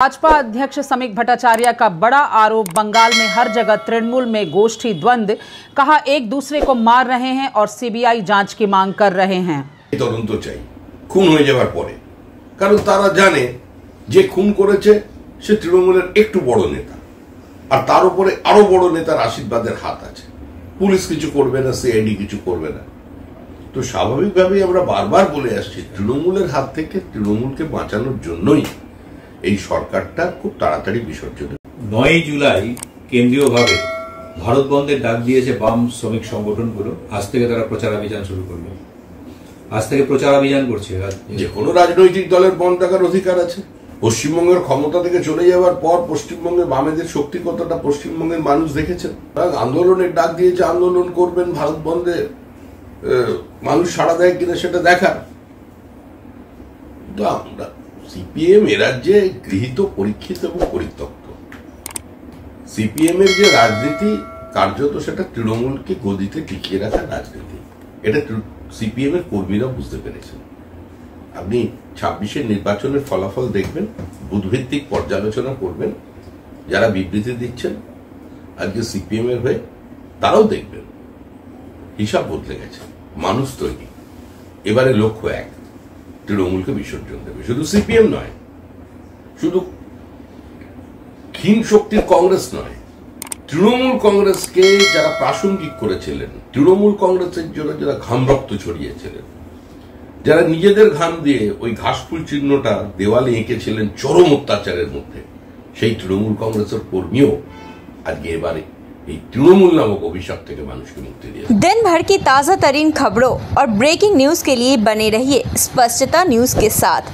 भाजपा अध्यक्ष समीक भट्टाचार्य का बड़ा आरोप, बंगाल में हर जगह तृणमूल में गोष्ठी द्वंद्व। कहा एक दूसरे को मार रहे हैं और सीबीआई जांच की मांग कर रहे हैं। তদন্ত চাই খুন হয়ে যাওয়ার পরে, কারণ তারা জানে যে খুন করেছে সে তৃণমূলের একটু বড় নেতা, আর তার উপরে আরো বড় নেতার আশীর্বাদের হাত আছে। পুলিশ কিছু করবে না, সিআইডি কিছু করবে না। তো স্বাভাবিকভাবেই আমরা বারবার বলে আসছি, তৃণমূলের হাত থেকে তৃণমূলকে বাঁচানোর জন্যই এই সরকারটা খুব তাড়াতাড়ি বিসর্জন। 9 জুলাই কেন্দ্রীয়ভাবে ভারত বন্ধের ডাক দিয়েছে বাম শ্রমিক সংগঠনগুলো। আজ থেকে তারা প্রচারাভিযান শুরু করবে। আজ থেকে প্রচারাভিযান করছে। যে কোনো রাজনৈতিক দলের বন্ধ থাকার অধিকার আছে। পশ্চিমবঙ্গের ক্ষমতা থেকে চলে যাওয়ার পর পশ্চিমবঙ্গে বামেদের শক্তি কতটা পশ্চিমবঙ্গের মানুষ দেখেছেন। আন্দোলনের ডাক দিয়েছে, আন্দোলন করবেন, ভারত বন্ধে মানুষ সাড়া দেয় কিনা সেটা দেখার। কিন্তু আমরা সিপিএম এ রাজ্যে গৃহীত, পরীক্ষিত এবং পরিত্যক্ত। সিপিএম এর যে রাজনীতি কার্যত সেটা তৃণমূলকে গদিতে টিকিয়ে রাখার রাজনীতি। এটা সিপিএম এর কর্মীরা বুঝতে পেরেছেন। আপনি 26-এর নির্বাচনের ফলাফল দেখবেন, বুথভিত্তিক পর্যালোচনা করবেন। যারা বিবৃতি দিচ্ছেন আজকে সিপিএম এর হয়ে, তারাও দেখবেন হিসাব বদলে গেছে। মানুষ তৈরি, এবারে লক্ষ্য এক, তৃণমূলকে বিসর্জন দেবে। শুধু সিপিএম নয়, শুধু ক্ষীণ শক্তির কংগ্রেস নয়, তৃণমূল কংগ্রেসকে যারা প্রাসঙ্গিক করেছিলেন, তৃণমূল কংগ্রেসের জন্য যারা ঘাম রক্ত ছড়িয়েছিলেন, যারা নিজেদের ঘাম দিয়ে ওই ঘাসফুল চিহ্নটা দেওয়ালে এঁকেছিলেন চরম অত্যাচারের মধ্যে, সেই তৃণমূল কংগ্রেসের কর্মীও আজকে এবারে तृणमूल नामक अभिशाप থেকে মানুষকে মুক্তি দিয়েছে। दिन भर की ताज़ा तरीन खबरों और ब्रेकिंग न्यूज के लिए बने रहिए स्पष्टता न्यूज के साथ।